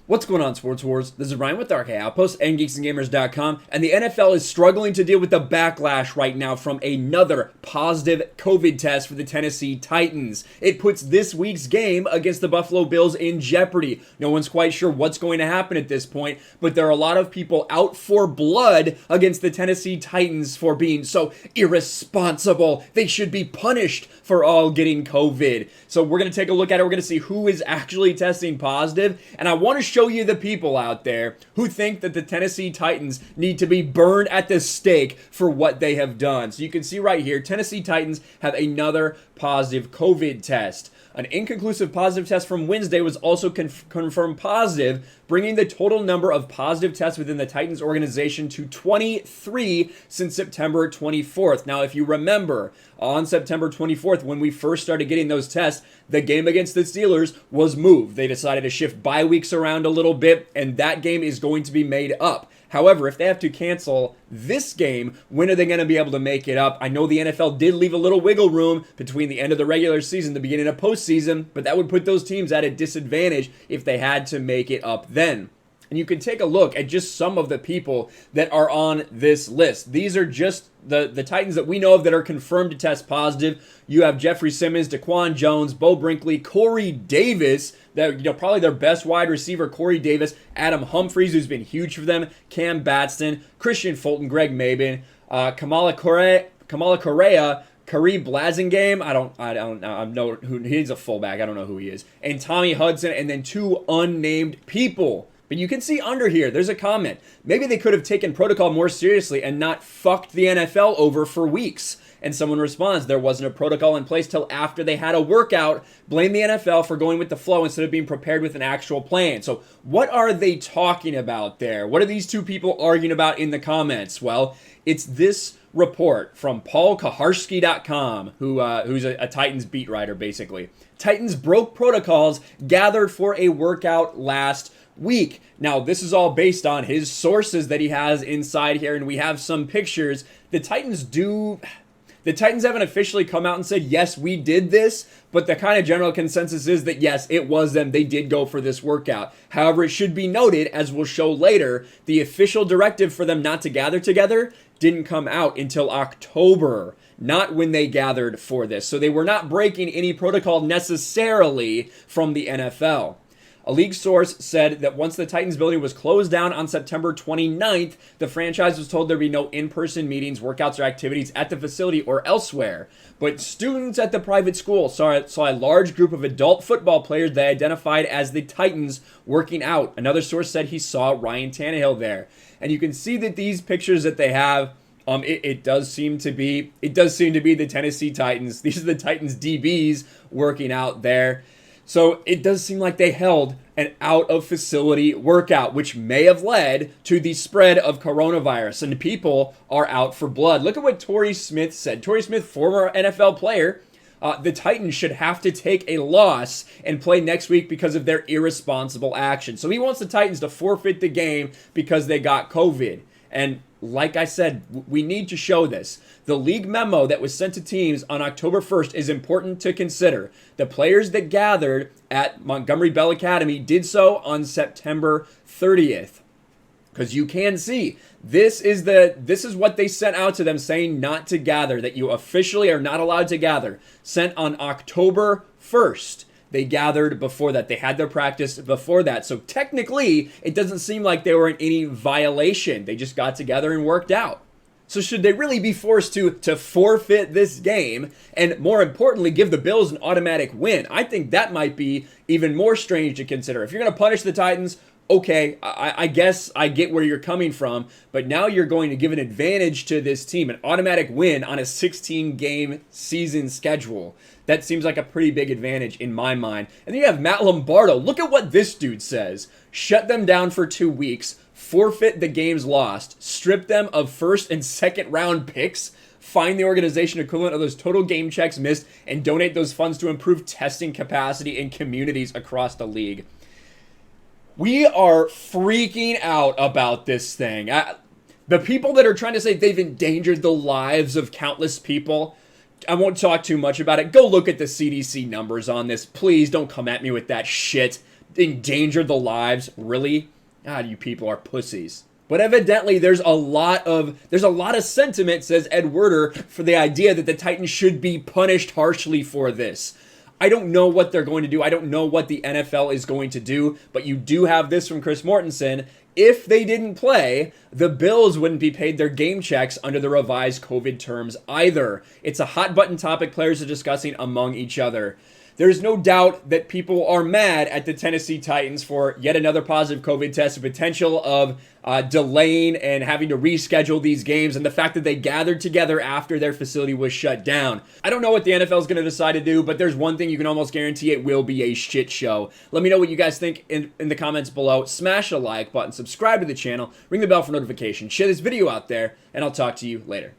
What's going on, Sports Wars? This is Ryan with the Outpost and GeeksandGamers.com, and the NFL is struggling to deal with the backlash right now from another positive COVID test for the Tennessee Titans. It puts this week's game against the Buffalo Bills in jeopardy. No one's quite sure what's going to happen at this point, but there are a lot of people out for blood against the Tennessee Titans for being so irresponsible. They should be punished for all getting COVID. So we're going to take a look at it. We're going to see who is actually testing positive, and I want to show you the people out there who think that the Tennessee Titans need to be burned at the stake for what they have done. So you can see right here, Tennessee Titans have another positive COVID test. An inconclusive positive test from Wednesday was also confirmed positive, bringing the total number of positive tests within the Titans organization to 23 since September 24th. Now, if you remember, on September 24th, when we first started getting those tests, the game against the Steelers was moved. They decided to shift bye weeks around a little bit, and that game is going to be made up. However, if they have to cancel this game, when are they going to be able to make it up? I know the NFL did leave a little wiggle room between the end of the regular season, the beginning of postseason, but that would put those teams at a disadvantage if they had to make it up then. And you can take a look at just some of the people that are on this list. These are just the Titans that we know of that are confirmed to test positive. You have Jeffrey Simmons, Daquan Jones, Bo Brinkley, Corey Davis, probably their best wide receiver, Corey Davis, Adam Humphries, who's been huge for them, Cam Batson, Christian Fulton, Greg Mabin, Kamala Correa, Kareem Blasingame, I don't know who he's a fullback, I don't know who he is, and Tommy Hudson, and then two unnamed people. But you can see under here, there's a comment. Maybe they could have taken protocol more seriously and not fucked the NFL over for weeks. And someone responds, there wasn't a protocol in place till after they had a workout. Blame the NFL for going with the flow instead of being prepared with an actual plan. So what are they talking about there? What are these two people arguing about in the comments? Well, it's this report from PaulKaharski.com, who's a Titans beat writer, basically. Titans broke protocols, gathered for a workout last week. Now, this is all based on his sources that he has inside here, and we have some pictures. The Titans haven't officially come out and said, yes, we did this, but the kind of general consensus is that, yes, it was them. They did go for this workout. However, it should be noted, as we'll show later, the official directive for them not to gather together didn't come out until October, not when they gathered for this. So they were not breaking any protocol necessarily from the NFL. A league source said that once the Titans building was closed down on September 29th, the franchise was told there'd be no in-person meetings, workouts, or activities at the facility or elsewhere. But students at the private school saw a large group of adult football players they identified as the Titans working out. Another source said he saw Ryan Tannehill there. And you can see that these pictures that they have, it does seem to be the Tennessee Titans. These are the Titans DBs working out there. So it does seem like they held an out-of-facility workout, which may have led to the spread of coronavirus, and people are out for blood. Look at what Torrey Smith said. Torrey Smith, former NFL player, the Titans should have to take a loss and play next week because of their irresponsible action. So he wants the Titans to forfeit the game because they got COVID. And like I said, we need to show this. The league memo that was sent to teams on October 1st is important to consider. The players that gathered at Montgomery Bell Academy did so on September 30th. Because you can see, this is what they sent out to them saying not to gather, that you officially are not allowed to gather. Sent on October 1st. They gathered before that. They had their practice before that. So technically, it doesn't seem like they were in any violation. They just got together and worked out. So should they really be forced to forfeit this game and, more importantly, give the Bills an automatic win? I think that might be even more strange to consider. If you're going to punish the Titans, okay, I guess I get where you're coming from, but now you're going to give an advantage to this team, an automatic win on a 16-game season schedule. That seems like a pretty big advantage in my mind. And then you have Matt Lombardo. Look at what this dude says. Shut them down for 2 weeks, forfeit the games lost, strip them of first and second round picks, find the organization equivalent of those total game checks missed, and donate those funds to improve testing capacity in communities across the league. We are freaking out about this thing. The people that are trying to say they've endangered the lives of countless people, I won't talk too much about it. Go look at the CDC numbers on this. Please don't come at me with that shit. endanger the lives? Really? God, you people are pussies. But evidently, there's a lot of sentiment, says Ed Werder, for the idea that the Titans should be punished harshly for this. I don't know what they're going to do. I don't know what the NFL is going to do, but you do have this from Chris Mortensen. If they didn't play, the Bills wouldn't be paid their game checks under the revised COVID terms either. It's a hot button topic players are discussing among each other. There's no doubt that people are mad at the Tennessee Titans for yet another positive COVID test, the potential of delaying and having to reschedule these games, and the fact that they gathered together after their facility was shut down. I don't know what the NFL is going to decide to do, but there's one thing you can almost guarantee: it will be a shit show. Let me know what you guys think in the comments below. Smash a like button, subscribe to the channel, ring the bell for notifications, share this video out there, and I'll talk to you later.